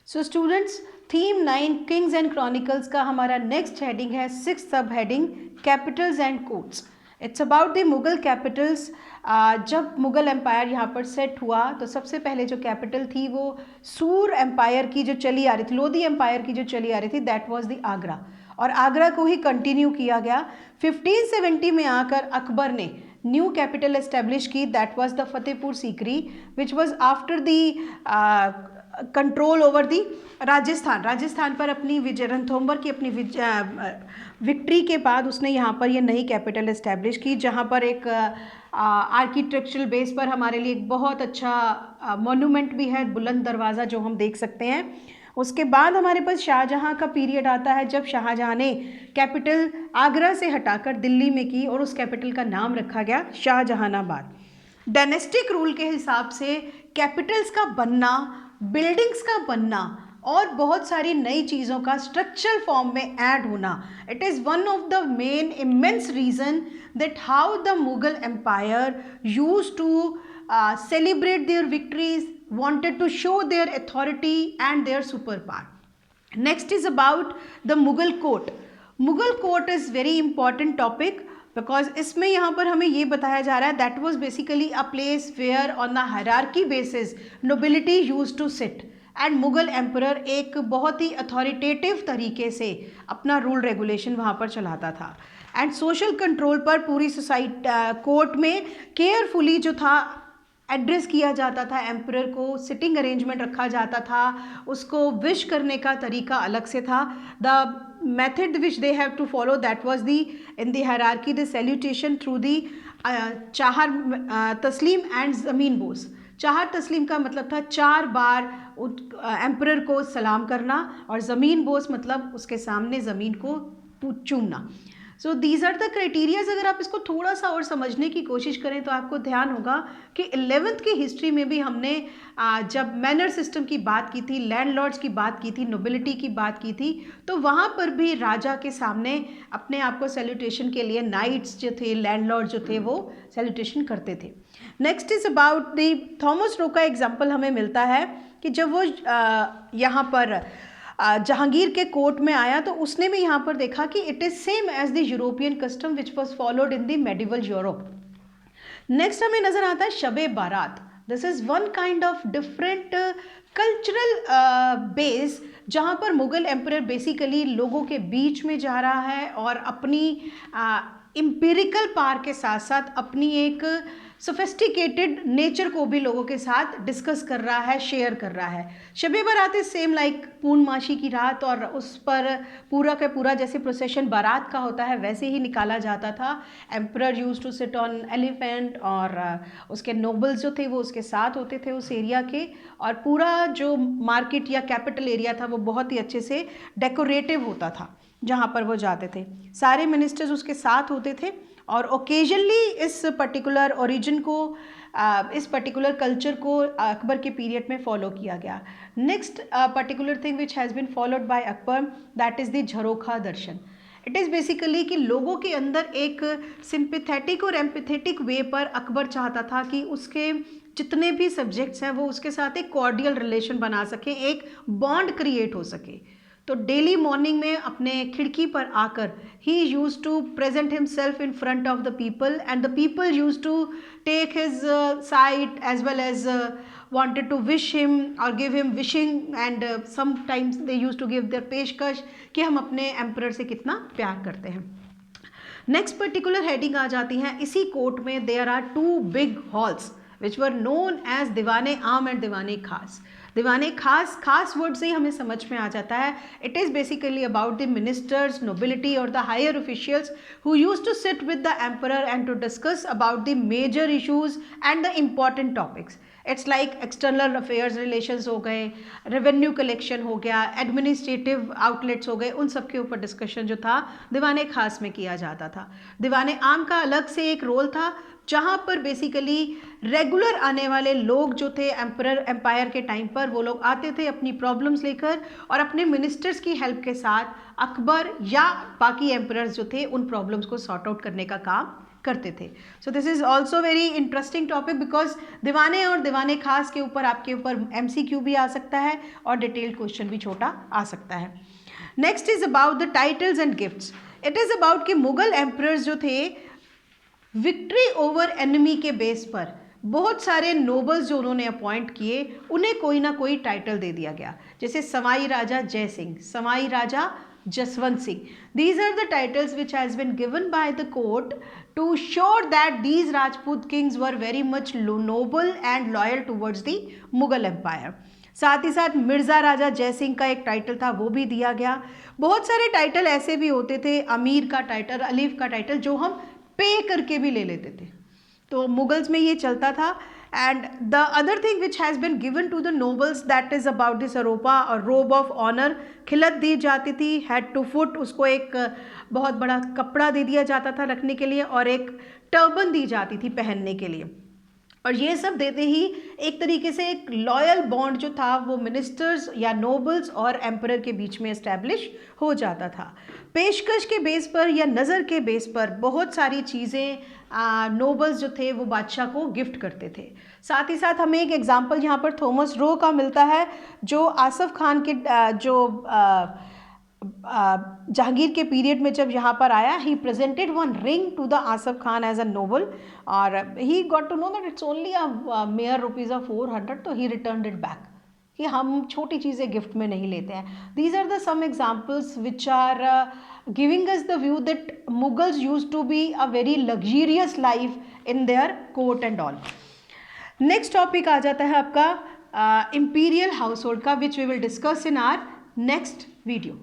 So students, theme 9 Kings and chronicles का हमारा next heading है 6th सब heading Capitals and courts. It's about the Mughal Capitals. जब Mughal empire यहाँ पर सेट हुआ तो सबसे पहले जो कैपिटल थी वो सूर एम्पायर की जो चली आ रही थी, लोधी एम्पायर की जो चली आ रही थी, दैट वाज द आगरा, और आगरा को ही कंटिन्यू किया गया। 1570 में आकर अकबर ने न्यू कैपिटल एस्टेब्लिश की, that was the Fatehpur Sikri, which was after the control over the Rajasthan पर अपनी विजय, रणथंभौर की अपनी विक्ट्री के बाद उसने यहाँ पर ये नई कैपिटल एस्टैब्लिश की, जहाँ पर एक आर्किटेक्चरल बेस पर हमारे लिए एक बहुत अच्छा मोन्यूमेंट भी है, बुलंद दरवाज़ा, जो हम देख सकते हैं। उसके बाद हमारे पास शाहजहाँ का पीरियड आता है, जब शाहजहाँ ने कैपिटल आगरा से हटाकर दिल्ली में की और उस कैपिटल का नाम रखा गया शाहजहानाबाद। डायनेस्टिक रूल के हिसाब से कैपिटल्स का बनना, बिल्डिंग्स का बनना और बहुत सारी नई चीज़ों का स्ट्रक्चरल फॉर्म में ऐड होना, it is one of the main immense reason that how the Mughal empire use to celebrate their victories, wanted to show their authority and their superpower. Next is about the Mughal court. Mughal court is very important topic because इसमें यहाँ पर हमें ये बताया जा रहा है that was basically a place where on the hierarchy basis nobility used to sit and Mughal emperor एक बहुत ही अथॉरिटेटिव तरीके से अपना रूल रेगुलेशन वहाँ पर चलाता था। एंड सोशल कंट्रोल पर पूरी सोसाइटी कोर्ट में केयरफुली जो था एड्रेस किया जाता था, एम्परर को सिटिंग अरेंजमेंट रखा जाता था, उसको विश करने का तरीका अलग से था। The method which they have to follow that was the in the hierarchy the salutation through the चाहर तस्लीम एंड ज़मीन बोस। चाहर तस्लीम का मतलब था 4 बार एम्परर को सलाम करना, और ज़मीन बोस मतलब उसके सामने ज़मीन को चूमना। So these are the criterias. अगर आप इसको थोड़ा सा और समझने की कोशिश करें तो आपको ध्यान होगा कि 11th की हिस्ट्री में भी हमने जब मैनर सिस्टम की बात की थी, लैंडलॉर्ड्स की बात की थी, नोबिलिटी की बात की थी, तो वहाँ पर भी राजा के सामने अपने आप को सैल्यूटेशन के लिए नाइट्स जो थे, लैंडलॉर्ड जो थे, वो सैल्यूटेशन करते थे। Next is about the Thomas Roe का एग्जाम्पल हमें मिलता है कि जब वो यहाँ पर जहांगीर के कोर्ट में आया तो उसने भी यहाँ पर देखा कि it is same as the European custom which was followed in the medieval Europe. Next हमें नजर आता है Shab-e Barat. This is one kind of different cultural base, जहाँ पर मुगल एम्परर बेसिकली लोगों के बीच में जा रहा है और अपनी एम्पिरिकल पावर के साथ साथ अपनी एक सोफिस्टिकेटेड नेचर को भी लोगों के साथ डिस्कस कर रहा है, शेयर कर रहा है। शबे बारात इज सेम लाइक पूर्णमासी की रात, और उस पर पूरा का पूरा जैसे प्रोसेशन बारात का होता है वैसे ही निकाला जाता था। Emperor use to sit on elephant, और उसके नोबल्स जो थे वो उसके साथ होते थे उस एरिया के, और पूरा जो मार्केट या कैपिटल एरिया था वो बहुत ही अच्छे से डेकोरेटिव होता था जहाँ पर वो जाते थे। सारे मिनिस्टर्स उसके साथ होते थे, और ओकेजनली इस पर्टिकुलर ओरिजिन को, इस पर्टिकुलर कल्चर को अकबर के पीरियड में फॉलो किया गया। Next particular thing which has been followed by Akbar, that is the jharokha darshan. It is basically कि लोगों के अंदर एक सिंपैथेटिक और एम्पैथेटिक वे पर अकबर चाहता था कि उसके जितने भी सब्जेक्ट्स हैं वो उसके साथ एक कॉर्डियल रिलेशन बना सकें, एक बॉन्ड क्रिएट हो सके। तो डेली मॉर्निंग में अपने खिड़की पर आकर ही use to present himself in front of the people, and the people use to take his sight as well as wanted to wish him or give him wishing, and sometimes they used to give their पेशकश कि हम अपने emperor से कितना प्यार करते हैं। Next particular heading आ जाती है इसी कोर्ट में, there are 2 big halls which were known as Diwan-e Aam and दीवाने खास। दीवाने खास वर्ड से ही हमें समझ में आ जाता है, it is basically about the ministers, nobility और the higher officials who use to sit with the emperor and to discuss about the major issues and the important topics. It's like external affairs relations हो गए, revenue collection हो गया, administrative outlets हो गए, उन सब के ऊपर डिस्कशन जो था दीवाने खास में किया जाता था। दीवाने आम का अलग से एक रोल था, जहाँ पर बेसिकली रेगुलर आने वाले लोग जो थे एम्पायर के टाइम पर, वो लोग आते थे अपनी प्रॉब्लम्स लेकर और अपने मिनिस्टर्स की हेल्प के साथ अकबर या बाकी एम्परर्स जो थे उन प्रॉब्लम्स को सॉर्ट आउट करने का काम करते थे. So this is also very interesting topic because दीवाने और दीवाने खास के ऊपर आपके ऊपर MCQ भी आ सकता है और डिटेल्ड क्वेश्चन भी छोटा आ सकता है. Next is about the titles and gifts. It is about कि मुगल एम्परर्स जो थे विक्ट्री ओवर एनिमी के बेस पर बहुत सारे नोबल्स जो उन्होंने अपॉइंट किए उन्हें कोई ना कोई टाइटल दे दिया गया, जैसे सवाई राजा जय सिंह, सवाई राजा Jaswant Singh. These are the titles which has been given by the court to show that these Rajput kings were very much noble and loyal towards the Mughal Empire. साथ ही साथ मिर्ज़ा राजा जय सिंह का एक टाइटल था वो भी दिया गया. बहुत सारे टाइटल ऐसे भी होते थे, अमीर का टाइटल, अलीफ का टाइटल, जो हम पे करके भी ले लेते थे. तो मुगल्स में ये चलता था. And the other thing which has been given to the nobles that is about the saropa और रोब ऑफ ऑनर. खिलत दी जाती थी हेड टू फुट, उसको एक बहुत बड़ा कपड़ा दे दिया जाता था रखने के लिए और एक टर्बन दी जाती थी पहनने के लिए. और ये सब देते ही एक तरीके से एक लॉयल बॉन्ड जो था वो मिनिस्टर्स या नोबल्स और एम्परर के बीच में इस्टेब्लिश हो जाता था. पेशकश के बेस पर या नज़र के बेस पर बहुत सारी चीज़ें नोबल्स जो थे वो बादशाह को गिफ्ट करते थे. साथ ही साथ हमें एक एग्जांपल यहाँ पर थॉमस रो का मिलता है, जो आसफ खान के जो जहांगीर के पीरियड में जब यहाँ पर आया, he presented one ring to the Asaf Khan as a noble और he got to know that it's only a mere ₹400, तो ही रिटर्न इट बैक कि हम छोटी चीज़ें गिफ्ट में नहीं लेते हैं. These are the some examples which are giving us the view that Mughals use to be a very luxurious life in their court and all. Next topic आ जाता है आपका इम्पीरियल हाउस होल्ड का, which we will discuss in our next video.